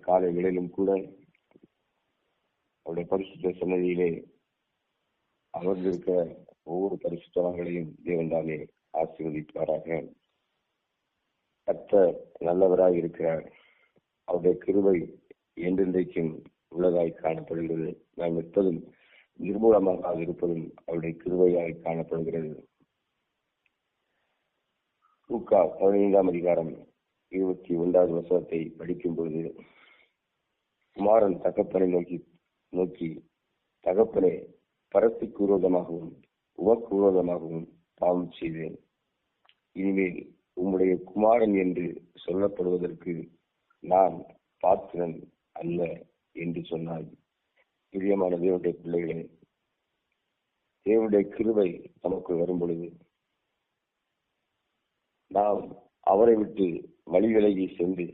காலை வேளையிலும் கூட அவருடைய பரிசுத்த சன்னதியிலே அமர்ந்திருக்க ஒவ்வொரு பரிசுத்தவான்களையும் தேவன் தாமே ஆசீர்வதிப்பாராக. கர்த்தர் நல்லவராய் இருக்கிறார். அவருடைய கிருபை என்றென்றைக்கும் உள்ளதாய் காணப்படுகிறது. நாம் எப்போதும் நிர்மூலமாக இருப்பதும் அவருடைய கிருபையாய் காணப்படுகிறது. லூக்கா 15ஆம் அதிகாரம் 21வது வசனத்தை படிக்கும் பொழுது, குமாரன் தகப்பனை நோக்கி தகப்பனே, பரத்திற்கு விரோதமாகவும் உமக்கு விரோதமாகவும் பாவம் செய்தேன். இனிமேல் உம்முடைய குமாரன் என்று சொல்லப்படுவதற்கு நான் பாத்திரன் அல்ல என்று சொன்னார். பிரியமான தேவனுடைய பிள்ளைகளே, தேவனுடைய கிருபை நமக்கு வரும் பொழுது நாம் அவரை விட்டு வழி விலகி சென்று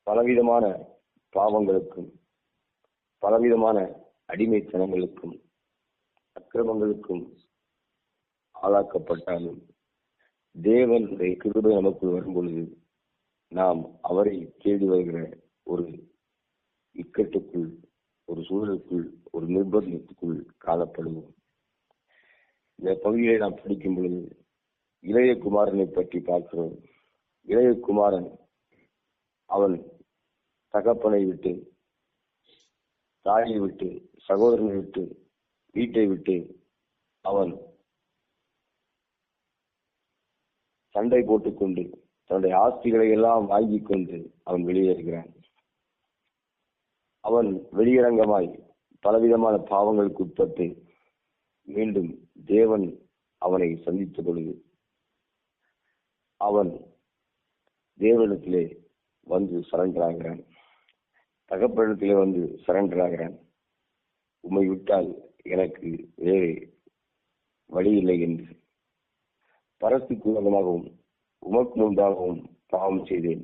பலவிதமான பாவங்களுக்கும் பலவிதமான அடிமைத்தனங்களுக்கும் அக்கிரமங்களுக்கும் ஆளாக்கப்பட்டாலும் தேவனுடைய கிருபை நமக்குள் வரும் பொழுது நாம் அவரை தேடி வருகிற ஒரு இக்கட்டுக்குள், ஒரு சூழலுக்குள், ஒரு நிர்பந்தத்துக்குள் காணப்படுவோம். இந்த பகுதியை நாம் படிக்கும் பொழுது இளைய குமாரனை பற்றி பார்க்கிறோம். இளைய குமாரன் அவன் தகப்பனை விட்டு, தாயை விட்டு, சகோதரனை விட்டு, வீட்டை விட்டு அவன் சண்டை போட்டுக்கொண்டு தன்னுடைய ஆஸ்திகளை எல்லாம் வாங்கி கொண்டு அவன் வெளியேறுகிறான். அவன் வெளியரங்கமாய் பலவிதமான பாவங்களுக்கு உட்பட்டு மீண்டும் தேவன் அவனை சந்தித்த பொழுது அவன் தேவனிடத்திலே வந்து சரண்டர் ஆகிறான். தகப்பனிடத்திலே வந்து சரண்டர் ஆகிறான். உம்மை விட்டால் எனக்கு வேறு வழி இல்லை என்று, பரத்துக்கு விரோதமாகவும் உமக்கு முன்பாகவும் பாவம் செய்தேன்.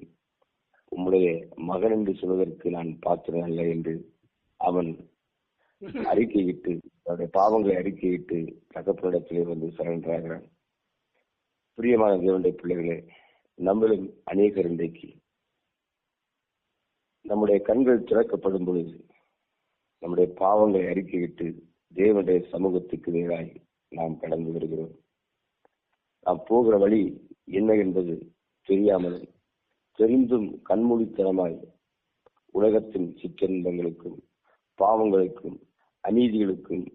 உம்முடைய மகன் என்று சொல்வதற்கு நான் பாத்திரம் அல்ல என்று அவன் அறிக்கையிட்டு, அவருடைய பாவங்களை அறிக்கையிட்டு தகப்பனிடத்திலே வந்து சரண்டர் ஆகிறான். பிரியமான தேவனுடைய பிள்ளைகளே, நம்மளும் அநேகர் இன்றைக்கு நம்முடைய கண்கள் திறக்கப்படும் பொழுது நம்முடைய பாவங்களை அறிக்கையிட்டு தேவனுடைய சமூகத்துக்கு நேராய் நாம் கடந்து வருகிறோம். நாம் போகிற வழி என்ன என்பது தெரியாமல், தெரிந்தும் கண்மூடித்தனமாய் உலகத்தின் சிற்றின்பங்களுக்கும் பாவங்களுக்கும் அநீதிகளுக்கும்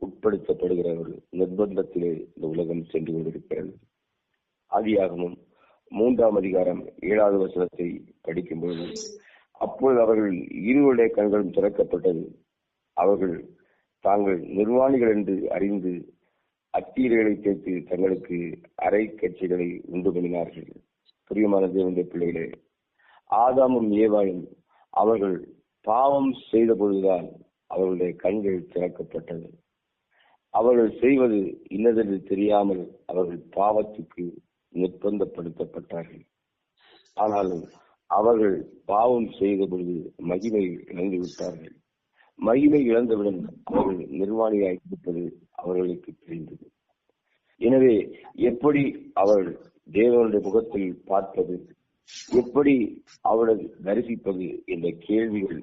உட்படுத்தப்படுகிற ஒரு நிர்பந்தத்திலே இந்த உலகம் சென்று கொண்டிருக்கிறது. ஆதியாகமம் 3ஆம் அதிகாரம் 7வது வசனத்தை படிக்கும் பொழுது, அப்பொழுது அவர்கள் இருவருடைய கண்களும் திறக்கப்பட்டது. அவர்கள் தாங்கள் நிர்வாணிகள் என்று அறிந்து அத்தீரைகளை தேய்த்து தங்களுக்கு அரை கட்சிகளை உண்டு பண்ணினார்கள். பிரியமான தேவனுடைய பிள்ளைகளே, ஆதாமும் ஏவாயும் அவர்கள் பாவம் செய்த பொழுதுதான் அவர்களுடைய கண்கள் திறக்கப்பட்டது. அவர்கள் செய்வது இன்னதென்று தெரியாமல் அவர்கள் பாவத்துக்கு நிர்பந்தப்படுத்தப்பட்டார்கள். ஆனாலும் அவர்கள் பாவம் செய்த பொழுது மகிமை இழந்து விட்டார்கள். மகிமை இழந்தவுடன் அவர்கள் நிர்வாணியாய் இருப்பது அவர்களுக்கு தெரிந்தது. எனவே எப்படி அவள் தேவனுடைய முகத்தில் பார்ப்பது, எப்படி அவளை தரிசிப்பது என்ற கேள்விகள்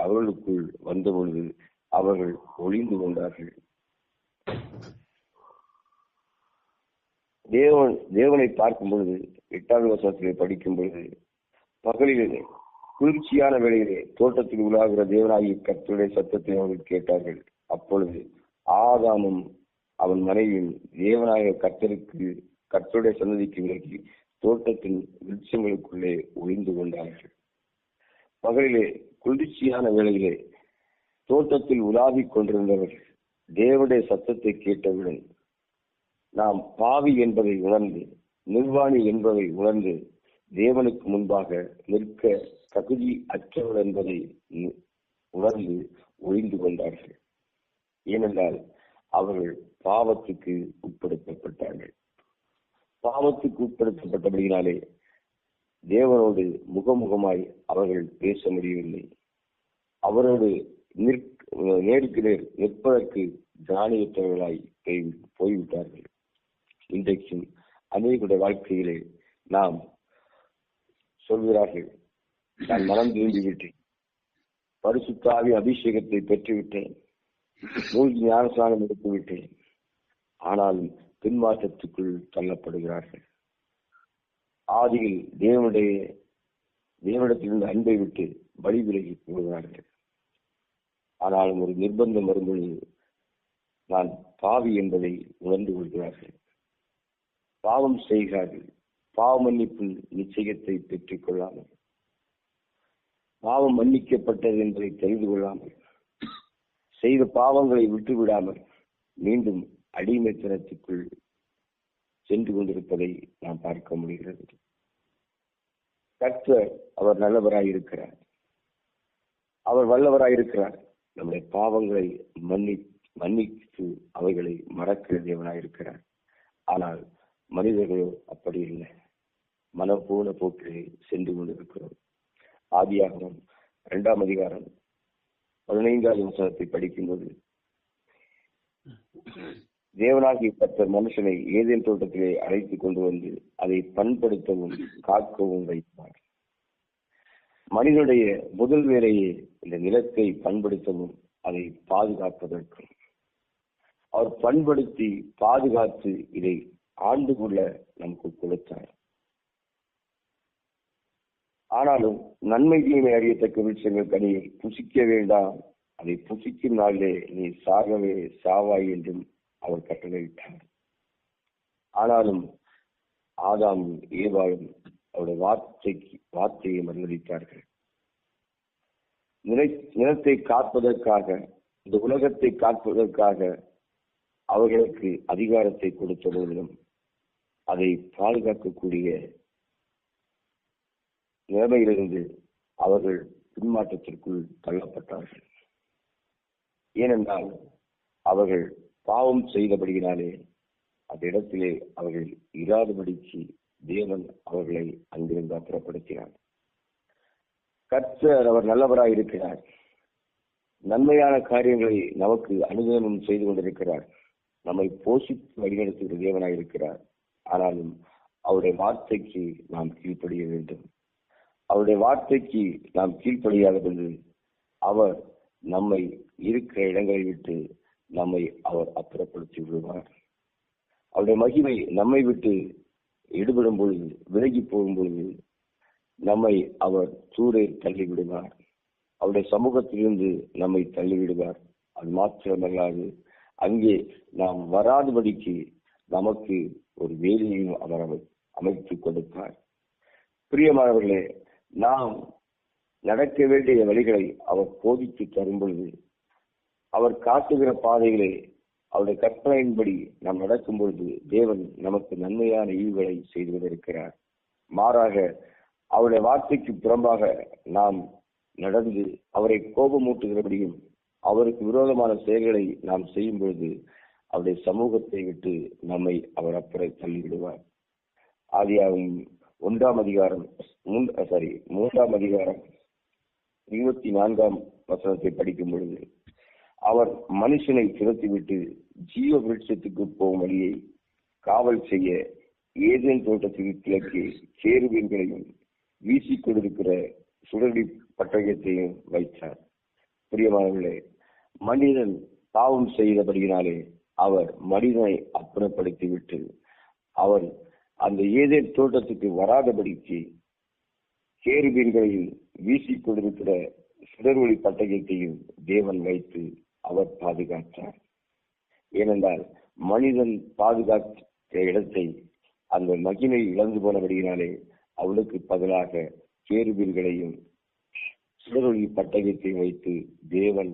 அவர்களுக்குள் வந்தபொழுது அவர்கள் ஒளிந்து கொண்டார்கள். தேவனை பார்க்கும் பொழுது 8வது வசனத்திலே படிக்கும் பொழுது, பகலிலே குளிர்ச்சியான வேளையிலே தோட்டத்தில் உலாகிற தேவனாகிய கர்த்தருடைய சத்தத்தை அவர்கள் கேட்டார்கள். அப்பொழுது ஆதாமும் அவன் மனைவியும் தேவனாகிய கர்த்தருடைய சன்னதிக்கு விலகி தோட்டத்தின் விருட்சங்களுக்குள்ளே ஒளிந்து கொண்டார்கள். பகலிலே குளிர்ச்சியான வேளையிலே தோட்டத்தில் உலாவிக் கொண்டிருந்தவர்கள் தேவனுடைய சத்தத்தை கேட்டவுடன் நாம் பாவி என்பதை உணர்ந்து, நிர்வாணி என்பதை உணர்ந்து, தேவனுக்கு முன்பாக நிற்க தகுதி அற்றவர் என்பதை உணர்ந்து ஒழிந்து கொண்டார்கள். ஏனென்றால் அவர்கள் பாவத்துக்கு உட்படுத்தப்பட்டார்கள். பாவத்துக்கு உட்படுத்தப்பட்டபடியினாலே தேவனோடு முகமுகமாய் அவர்கள் பேச முடியவில்லை. அவரோடு நேருக்கு நேர் நிற்பதற்கு திராணியற்றவர்களாய் போய்விட்டார்கள். இன்றைக்கும் அநேகருடைய வாழ்க்கையிலே நாம் சொல்கிறார்கள், நான் மனம் திரும்பி விட்டேன், பரிசுத்தாவி அபிஷேகத்தை பெற்றுவிட்டேன், மூழ்கி ஞானஸ்நானம் எடுத்து விட்டேன். ஆனாலும் பின்மாற்றத்துக்குள் தள்ளப்படுகிறார்கள். ஆதியில் தேவனிடத்திலிருந்து அன்பை விட்டு வழி விலகி போகிறார்கள். ஆனாலும் ஒரு நிர்பந்தம் வரும்பொழுது நான் பாவி என்பதை உணர்ந்து கொள்கிறார்கள். பாவம் செய்கிறார்கள். பாவ மன்னிப்பின் நிச்சயத்தை பெற்றுக் கொள்ளாமல், பாவம் மன்னிக்கப்பட்டது என்பதை தெரிந்து கொள்ளாமல், செய்த பாவங்களை விட்டுவிடாமல் மீண்டும் அடிமைத்தனத்துக்குள் சென்று கொண்டிருப்பதை நாம் பார்க்க முடிகிறது. கர்த்தர் அவர் நல்லவராயிருக்கிறார், அவர் வல்லவராயிருக்கிறார். நம்முடைய பாவங்களை மன்னித்து அவைகளை மறக்கிற தேவனாயிருக்கிறார். ஆனால் மனிதர்களோ அப்படி இல்லை, மனப்போன போக்கிலே சென்று கொண்டிருக்கிறோம். ஆதியாகமம் 2ஆம் அதிகாரம் 15வது வசனத்தை படிக்கும்போது, தேவனாகிய கர்த்தர் மனுஷனை ஏதேன் தோட்டத்திலே அழைத்துக் கொண்டு வந்து அதை பண்படுத்தவும் காக்கவும் வைத்தார். மனிதனுடைய முதல் வேலையே இந்த நிலத்தை பண்படுத்தவும் அதை பாதுகாப்பதற்கும். அவர் பண்படுத்தி பாதுகாத்து இதை ஆண்டு கொள்ள நமக்கு கொடுத்தார். ஆனாலும் நன்மை தீமை அறியத்தக்க விருட்சங்கள் கனியை புசிக்க வேண்டாம், அதை புசிக்கும் நாளிலே நீ சாகவே சாவாய் என்றும் அவர் கட்டளையிட்டார். ஆனாலும் ஆதாமும் ஏவாளும் அவருடைய வார்த்தையை மறுதலித்தார்கள். நிலத்தை காப்பதற்காக, இந்த உலகத்தை காப்பதற்காக அவர்களுக்கு அதிகாரத்தை கொடுத்த போதிலும் அதை பாதுகாக்கக்கூடிய நிலைமையிலிருந்து அவர்கள் பின்மாற்றத்திற்குள் தள்ளப்பட்டார்கள். ஏனென்றால் அவர்கள் பாவம் செய்தபடியினாலே அந்த இடத்திலே அவர்கள் இராதபடிக்கு தேவன் அவர்களை அங்கிருந்து அப்புறப்படுத்தினார். கர்த்தர் அவர் நல்லவராயிருக்கிறார். நன்மையான காரியங்களை நமக்கு அனுகிரகம் செய்து கொண்டிருக்கிறார். நம்மை போஷித்து வழிநடத்துகிற தேவனாயிருக்கிறார். ஆனாலும் அவருடைய வார்த்தைக்கு நாம் கீழ்ப்படிய வேண்டும். அவருடைய வார்த்தைக்கு நாம் கீழ்ப்படியாத பொழுது அவர் நம்மை இருக்கிற இடங்களை விட்டு நம்மை அவர் அப்புறப்படுத்தி விடுவார். அவருடைய மகிமை நம்மை விட்டு ஈடுபடும் பொழுது, விலகி போகும் பொழுது நம்மை அவர் தூரே தள்ளிவிடுவார். அவருடைய சமூகத்திலிருந்து நம்மை தள்ளிவிடுவார். அது மாத்திரமல்லாது அங்கே நாம் வராதபடிக்கு நமக்கு ஒரு வேலையையும் அவர் அமைத்து கொடுப்பார். பிரியமானவர்களே, நாம் நடக்க வேண்டிய வழிகளை அவர் போதித்து தரும் பொழுது, அவர் காட்டுகிற பாதைகளை அவருடைய கற்பனையின்படி நாம் நடக்கும் பொழுது தேவன் நமக்கு நன்மையான ஈவுகளை செய்து கொண்டிருக்கிறார். மாறாக அவருடைய வார்த்தைக்கு புறம்பாக நாம் நடந்து அவரை கோபமூட்டுகிறபடியும் அவருக்கு விரோதமான செயல்களை நாம் செய்யும் பொழுது அவருடைய சமூகத்தை விட்டு நம்மை அவர் அப்புறம் தள்ளிவிடுவார். ஆதியாகமம் 3ஆம் அதிகாரம் 24ஆம் வசனத்தை படிக்கும் பொழுது, அவர் மனுஷனை துரத்திவிட்டு ஜீவ விருட்சத்துக்கு போகும் வழியை காவல் செய்ய ஏதேன் தோட்டத்துக்கு கிழக்கே கேருபீன்களையும் வீசிக் கொண்டிருக்கிற சுடரி பட்டயத்தையும் வைத்தார். பிரியமானவர்களே, மனிதன் பாவம் செய்தபடியினாலே அவர் மனிதனை அப்புறப்படுத்திவிட்டு அவர் அந்த ஏதேன் தோட்டத்துக்கு வராதபடிக்கு கேருபீன்களையும் வீசிக் கொண்டிருக்கிற சுடர்வொளி பட்டயத்தையும் தேவன் வைத்து அவர் பாதுகாத்தார். ஏனென்றால் மனிதன் பாதுகாத்த இடத்தை அந்த மகிமை இழந்து போனபடியினாலே அவளுக்கு பதிலாக கேருபீன்களையும் சுடரொளி பட்டயத்தையும் வைத்து தேவன்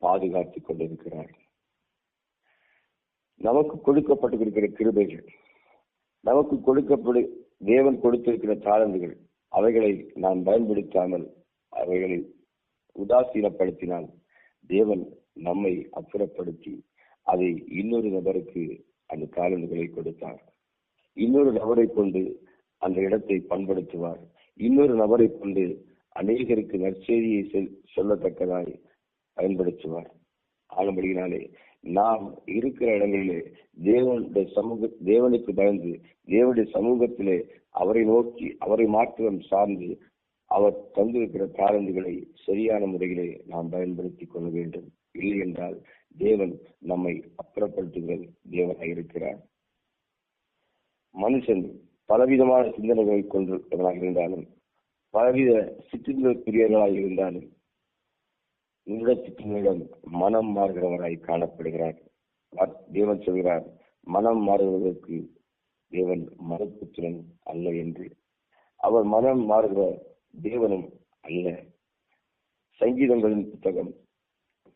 பாதுகாத்துக் கொண்டிருக்கிறார். நமக்கு கொடுக்கப்பட்டிருக்கிற கிருபைகள், நமக்கு தேவன் கொடுத்திருக்கிற தாளந்துகள், அவைகளை நாம் பயன்படுத்தாமல் அவைகளை உதாசீனப்படுத்தினால் தேவன் நம்மை அப்புறப்படுத்தி அதை இன்னொரு நபருக்கு அந்த தாளந்துகளை கொடுத்தார். இன்னொரு நபரை கொண்டு அந்த இடத்தை பண்படுத்துவார். இன்னொரு நபரை கொண்டு அநேகருக்கு நற்செய்தியை சொல்லத்தக்கதாய் பயன்படுத்துவார். ஆனபடியினாலே நாம் இருக்கிற இடங்களிலே தேவனுக்கு பயந்து தேவனுடைய சமூகத்திலே அவரை நோக்கி அவரை மாத்திரம் சார்ந்து அவர் தந்திருக்கிற தாளந்துகளை சரியான முறையிலே நாம் பயன்படுத்திக் கொள்ள வேண்டும். இல்லை என்றால் தேவன் நம்மை அப்புறப்படுத்துகிற தேவனாக இருக்கிறார். மனுஷன் பலவிதமான சிந்தனைகளை கொண்டவனாக இருந்தாலும், பலவித சிற்றின்பப்பிரியர்களாக இருந்தாலும், நிமிடத்துக்கு நிமிடம் மனம் மாறுகிறவராய் காணப்படுகிறார். தேவன் சொல்கிறார், மனம் மாறுவதற்கு தேவன் மனப்புத்திரன் அல்ல என்று. அவர் மனம் மாறுகிற தேவனும் அல்ல. சங்கீதங்களின் புத்தகம்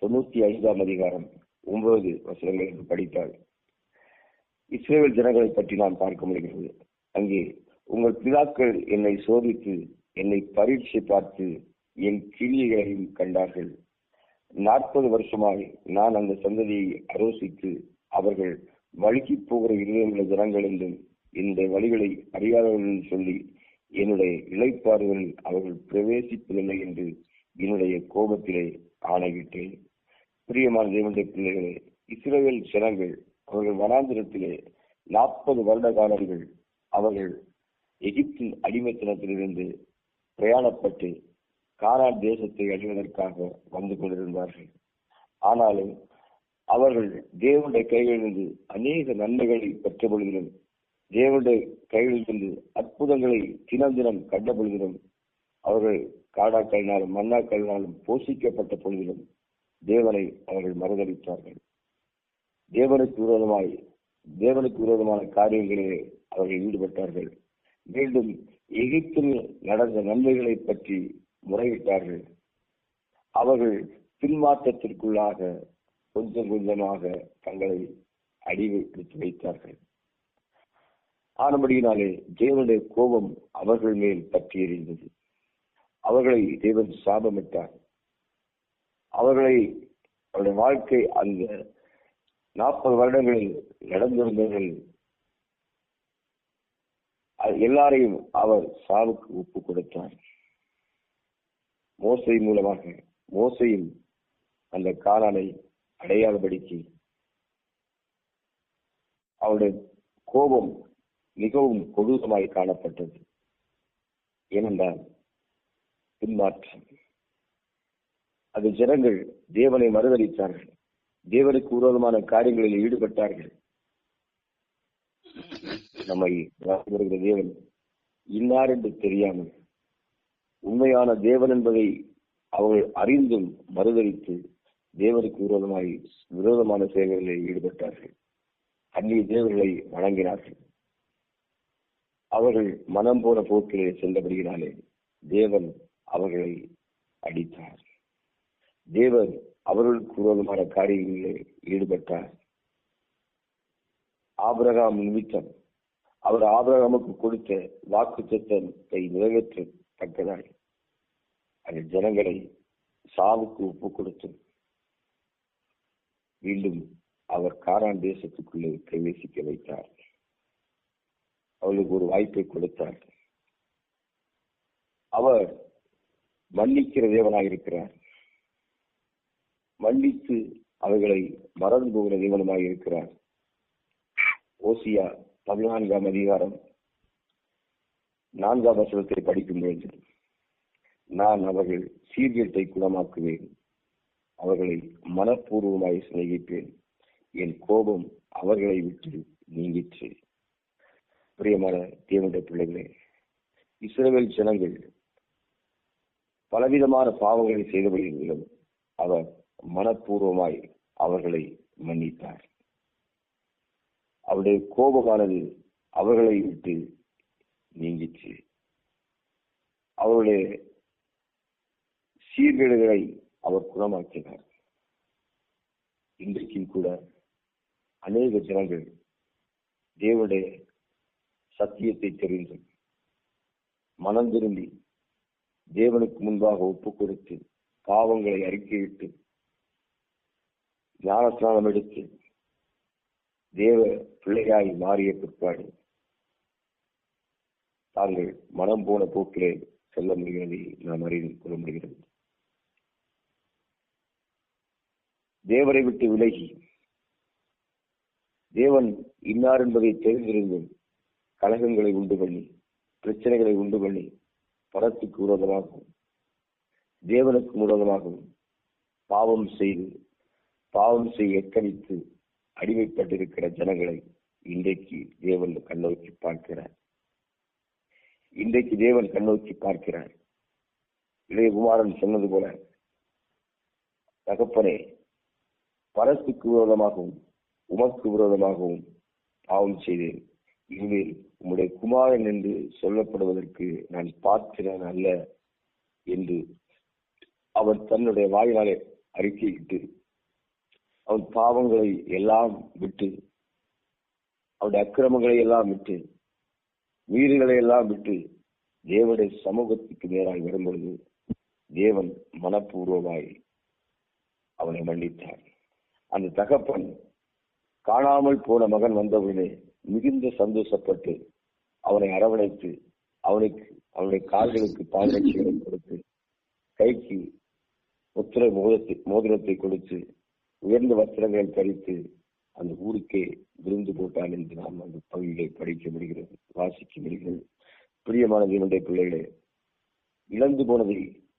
95ஆம் அதிகாரம் 9 வசனங்களை படித்தால் இஸ்ரவேல் ஜனங்களை பற்றி நாம் பார்க்க முடிகிறது. அங்கே, உங்கள் பிதாக்கள் என்னை சோதித்து என்னை பரீட்சை பார்த்து என் கிரியைகளையும் கண்டார்கள். 40 வருஷமாய் நான் அந்த சந்ததியை ஆலோசித்து அவர்கள் வழுக்கி போகிற இருதயமுள்ள ஜனங்கள் என்றும் இந்த வழிகளை அறியாதவர்கள் சொல்லி என்னுடைய இளைப்பாறுகளில் அவர்கள் பிரவேசிப்பதில்லை என்று என்னுடைய கோபத்திலே ஆணையிட்டேன். பிரியமான தேவனுடைய பிள்ளைகளே, இஸ்ரவேல் ஜனங்கள் அவர்கள் வனாந்திரத்திலே 40 வருட காலங்கள் அவர்கள் எகிப்தின் அடிமைத்தனத்திலிருந்து பிரயாணப்பட்டு கானான் தேசத்தை அடைவதற்காக வந்து கொண்டிருந்தார்கள். ஆனாலும் அவர்கள் தேவனுடைய கைகளிலிருந்து அநேக நன்மைகளை பெற்ற பொழுதிலும், தேவனுடைய கைகளிலிருந்து அற்புதங்களை தினம் தினம் கண்ட பொழுதிலும், அவர்கள் காடாக்களினாலும் மண்ணாக்களினாலும் போஷிக்கப்பட்ட பொழுதிலும் தேவனை அவர்கள் மறுதளித்தார்கள். தேவனுக்கு விரோதமான காரியங்களிலே அவர்கள் ஈடுபட்டார்கள். மீண்டும் எகிப்தில் நடந்த நன்மைகளை பற்றி முறையிட்டார்கள். அவர்கள் பின்மாற்றத்திற்குள்ளாக கொஞ்சம் கொஞ்சமாக தங்களை அடிவெடுத்து வைத்தார்கள். ஆனபடியினாலே தேவனுடைய கோபம் அவர்கள் மேல் பற்றி எறிந்தது. அவர்களை தேவன் சாபமிட்டார். அவருடைய வாழ்க்கை அந்த 40 வருடங்களில் நடந்திருந்தவர்கள் எல்லாரையும் அவர் சாவுக்கு ஒப்பு கொடுத்தார். மோசை மூலமாக மோசையும் அந்த கானானை அடையாளப்படுத்தி அவருடைய கோபம் மிகவும் கொடூரமாய் காணப்பட்டது. ஏனென்றால் பின்மாற்றம். அது ஜனங்கள் தேவனை மறுதளித்தார்கள், தேவனுக்கு விரோதமான காரியங்களில் ஈடுபட்டார்கள். நம்மை வருகிற தேவன் இன்னார் என்று தெரியாமல் உண்மையான தேவன் என்பதை அவர்கள் அறிந்தும் மறுதளித்து தேவனுக்கு விரோதமான செயல்களில் ஈடுபட்டார்கள். அந்நிய தேவர்களை வணங்கினார்கள். அவர்கள் மனம் போன போக்கிலே சென்றபடியினாலே தேவன் அவர்களை அடித்தார். தேவன் அவர்களுக்கு விரோதமான காரியங்களிலே ஈடுபட்டார். ஆபிரகாம் நிமித்தம் அவர் ஆபிரகாமுக்கு கொடுத்த வாக்குத்தத்தத்தை நிறைவேற்றத்தக்கதாய் அந்த ஜனங்களை சாவுக்கு ஒப்பு கொடுத்து மீண்டும் அவர் கானான் தேசத்துக்குள்ளே பிரவேசிக்க வைத்தார். அவளுக்கு ஒரு வாய்ப்பை கொடுத்தார். அவர் மன்னிக்கிற தேவனாக இருக்கிறார். மன்னித்து அவர்களை மறந்து போகிற தேவனுமாக இருக்கிறார். ஓசியா 14ஆம் அதிகாரம் 4ஆம் வசனத்தை படிக்கும் பொழுது, நான் அவர்கள் சீர்கேட்டை குணமாக்குவேன், அவர்களை மனப்பூர்வமாய் சிநேகிப்பேன், என் கோபம் அவர்களை விட்டு நீங்கிற்று. பிரியமான தேவனுடைய பிள்ளைகளே, இஸ்ரவேல் ஜனங்கள் பலவிதமான பாவங்களை செய்தபடியும் அவர் மனப்பூர்வமாய் அவர்களை மன்னித்தார். அவருடைய கோபமானது அவர்களை விட்டு நீங்கிற்று. அவருடைய சீர்கேடுகளை அவர் குணமாக்கினார். இன்றைக்கும் கூட அநேக ஜனங்கள் தேவனுடைய சத்தியத்தை தெரிந்து மனம் திரும்பி தேவனுக்கு முன்பாக ஒப்பு கொடுத்து பாவங்களை அறிக்கையிட்டு ஞானஸ்நானம் எடுத்து தேவ பிள்ளையாய் மாறிய பிற்பாடு தாங்கள் மனம் போன போக்கிலே செல்ல முடிகிறதை நாம் அறிந்து கொள்ள முடிகிறது. தேவரை விட்டு விலகி தேவன் இன்னார் என்பதை தெரிந்திருந்தும் கலகங்களை உண்டு பண்ணி, பிரச்சனைகளை உண்டு பண்ணி, பரத்துக்கு விரோதமாகவும் தேவனுக்கு விரோதமாகவும் பாவம் செய்ய எத்தனித்து அடிமைப்பட்டிருக்கிற ஜனங்களை இன்றைக்கு தேவன் கண்ணோக்கி பார்க்கிறார். இளையகுமாரன் சொன்னது போல, தகப்பனே, பரத்துக்கு விரோதமாகவும் உமக்கு விரோதமாகவும் பாவம் செய்தேன். இனிமேல் உம்முடைய குமாரன் என்று சொல்லப்படுவதற்கு நான் பாத்திரன் அல்ல என்று அவன் தன்னுடைய வாயினாலே அறிக்கையிட்டு அவன் பாவங்களை எல்லாம் விட்டு, அவனுடைய அக்கிரமங்களை எல்லாம் விட்டு, மீறுகளை எல்லாம் விட்டு தேவனுடைய சமூகத்துக்கு நேராக வரும்பொழுது தேவன் மனப்பூர்வமாய் அவனை மன்னித்தார். அந்த தகப்பன் காணாமல் போன மகன் வந்தவுடனே மிகுந்த சந்தோஷப்பட்டு அவனை அரவணைத்து அவனுடைய கால்களுக்கு பாதரட்சைகளை கொடுத்து, கைக்கு முத்திரை மோதிரத்தை கொடுத்து, உயர்ந்த வஸ்திரங்களை தரித்து அந்த ஊருக்கே விருந்து போட்டான் என்று நாம் அந்த பகுதியை படிக்க முடிகிறது, வாசிக்க முடிகிறது. பிரியமான தேவனுடைய பிள்ளைகளே, இழந்து போனதை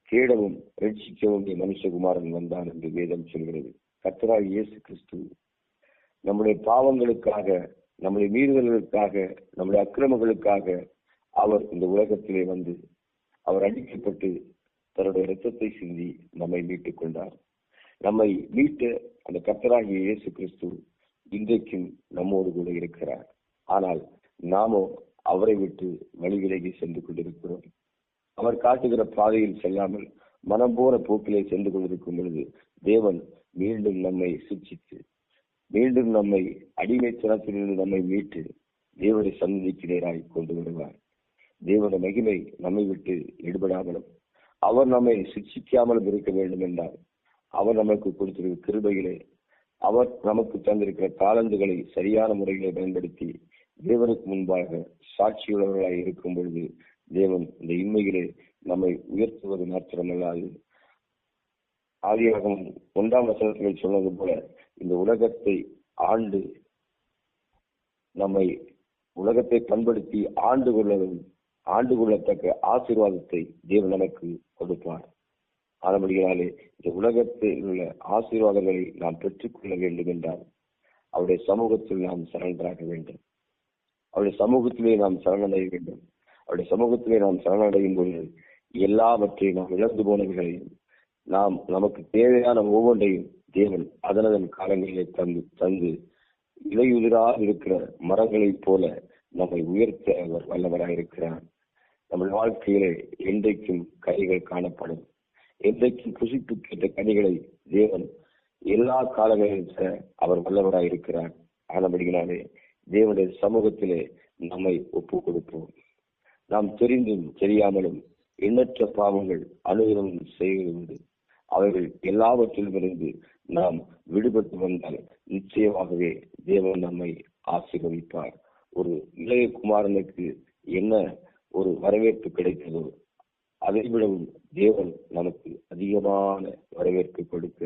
தேடவும் ரட்சிக்கவும் மனுஷகுமாரன் வந்தான் என்று வேதம் சொல்கிறது. கர்த்தராகிய இயேசு கிறிஸ்து நம்முடைய பாவங்களுக்காக, நம்முடைய மீறுதல்களுக்காக, நம்முடைய அக்கிரமங்களுக்காக அவர் இந்த உலகத்திலே வந்து அவர் அடிக்கப்பட்டு தன்னுடைய இரத்தத்தை சிந்தி நம்மை மீட்டுக் கொண்டார். நம்மை மீட்ட அந்த கர்த்தராகிய இயேசு கிறிஸ்து இன்றைக்கும் நம்மோடு கூட இருக்கிறார். ஆனால் நாமோ அவரை விட்டு வழி விலகி சென்று கொண்டிருக்கிறோம். அவர் காட்டுகிற பாதையில் செல்லாமல் மனம் போன போக்கிலே சென்று கொண்டிருக்கும் பொழுது தேவன் மீண்டும் நம்மை சிக்ஷித்து, மீண்டும் நம்மை அடிமைத்தனத்திலிருந்து நம்மை மீட்டு தேவனை சந்நிதிக்கு நேராய் கொண்டு வருவார். தேவனுடைய மகிமை நம்மை விட்டு எடுபடாமலும் அவர் நம்மை சிக்ஷிக்காமலும் இருக்க வேண்டும் என்றால், அவர் நமக்கு கொடுத்திருக்கிற கிருபையிலே, அவர் நமக்கு தந்திருக்கிற தாளந்துகளை சரியான முறைகளை பயன்படுத்தி தேவனுக்கு முன்பாக சாட்சியுள்ளவர்களாய் இருக்கும் பொழுது தேவன் இந்த இன்மையிலே நம்மை உயர்த்துவது மாத்திரமல்லாது, ஆதியாகமம் 1ஆம் வசனத்தில் சொன்னது போல இந்த உலகத்தை ஆண்டு நம்மை உலகத்தை பண்படுத்தி ஆண்டு கொள்ளத்தக்க ஆசீர்வாதத்தை தேவன் நமக்கு கொடுப்பார். ஆனபடியாலே இந்த உலகத்தில் உள்ள ஆசீர்வாதங்களை நாம் பெற்றுக்கொள்ள வேண்டும் என்றால் அவருடைய சமூகத்தில் நாம் சரணாக வேண்டும். அவருடைய சமூகத்திலே நாம் சரணடைய வேண்டும். அவருடைய சமூகத்திலே நாம் சரணடையும் பொழுது எல்லாவற்றையும் நாம் இழந்து போனவர்களையும் நமக்கு தேவையான ஒவ்வொன்றையும் தேவன் அதனதன் காலங்களிலே தந்து இலையுதிராக இருக்கிற மரங்களைப் போல நம்மை உயர்த்த அவர் வல்லவராயிருக்கிறார். நம்ம வாழ்க்கையிலே என்றைக்கும் கனிகள் காணப்படும். என்றைக்கும் புசிப்பு கேட்ட கனிகளை தேவன் எல்லா காலங்களிலும் அவர் வல்லவராயிருக்கிறார். ஆனபடியினாலே தேவனுடைய சமூகத்திலே நம்மை ஒப்பு கொடுப்போம். நாம் தெரிந்தும் தெரியாமலும் எண்ணற்ற பாவங்கள் அனுகிரகம் செய்வது அவைகள் எல்லாவற்றிலும் இருந்து நாம் விடுபட்டு வந்தால் நிச்சயமாகவே தேவன் நம்மை ஆசீர்வதிப்பார். ஒரு இளைய குமாரனுக்கு என்ன ஒரு வரவேற்பு கிடைத்ததோ அதைவிடவும் தேவன் நமக்கு அதிகமான வரவேற்பு கொடுக்க,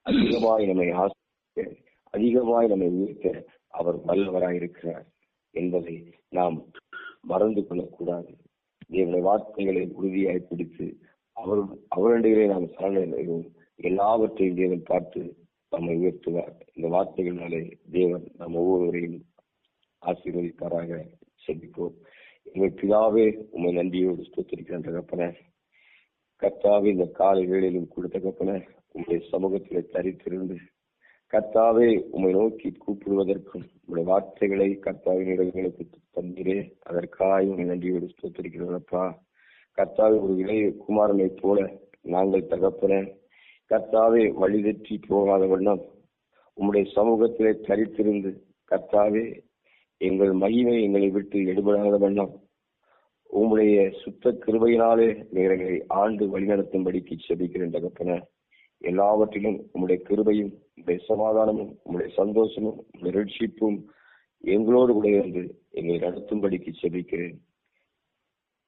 அதிகமாய் நம்மை ஆசீர்வதிக்க, அதிகமாய் நம்மை உயர்த்த அவர் வல்லவராயிருக்கிறார் என்பதை நாம் மறந்து கொள்ளக்கூடாது. தேவனுடைய வார்த்தைகளை உறுதியாய் பிடித்து அவருடைய நாம் சரணடைவோம். எல்லாவற்றையும் தேவன் பார்த்து நம்மை உயர்த்துவார். இந்த வார்த்தைகளினாலே தேவன் நம் ஒவ்வொருவரையும் ஆசீர்வதிப்பாராக. செபிப்போம். எங்கள் பிதாவே, உம்மை நன்றியோடு ஸ்தோத்திரிக்கிறேன் தகப்பனே. கர்த்தாவே, இந்த காலை வேளையிலும் கூட தகப்பனே உம்முடைய சமூகத்திலே தரித்திருந்து கர்த்தாவே உம்மை நோக்கி கூப்பிடுவதற்கும் உங்களுடைய வார்த்தைகளை கர்த்தாவின் இடங்களுக்கு தந்தீரே, அதற்காக உம்மை நன்றியோடு ஸ்தோத்திரிக்கிறோம்ப்பா. கர்த்தாவே, ஒரு இளைய குமாரனை போல நாங்கள் தகப்பனே கர்த்தாவே வழிதற்றி போகாத வண்ணம் உம்முடைய சமூகத்திலே தரித்திருந்து கர்த்தாவே எங்கள் மகிமை எங்களை விட்டு எடுபடாத வண்ணம் உம்முடைய சுத்த கிருபையினாலே எங்களை ஆண்டு வழிநடத்தும்படிக்கு செபிக்கிறேன் தகப்பனே. எல்லாவற்றிலும் உம்முடைய கிருபையும் உம்முடைய சமாதானமும் உம்முடைய சந்தோஷமும் உம்முடைய ரட்சிப்பும் எங்களோடு கூட இருந்து எங்களை நடத்தும்படிக்கு செபிக்கிறேன்.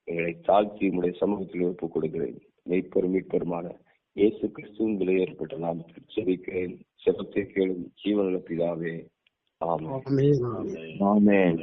எங்களை தாழ்த்தி உம்முடைய சமூகத்தில் ஒப்புக் கொடுக்கிறேன். மெய்ப்பெரும் மீட்பெருமான இயேசு கிறிஸ்துவின் விலை ஏற்பட்ட நாமத்தில் செபிக்கிறேன். செபத்தை கேளும் ஜீவனுள்ள பிதாவே. ஆமென்.